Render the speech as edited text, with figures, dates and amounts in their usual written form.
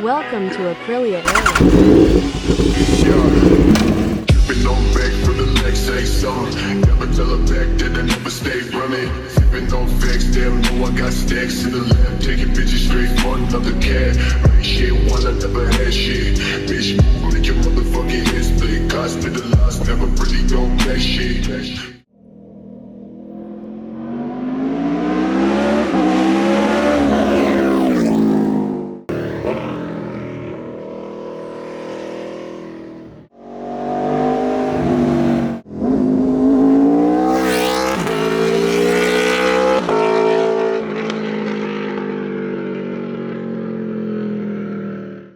Welcome to Aprilia. Dripping on back for the legs, say song. Never tell her back that I never stay running. Sipping on facts, damn, know I got stacks in the lab. Taking bitches straight for another cat. Ain't shit, one I never had shit. Bitch,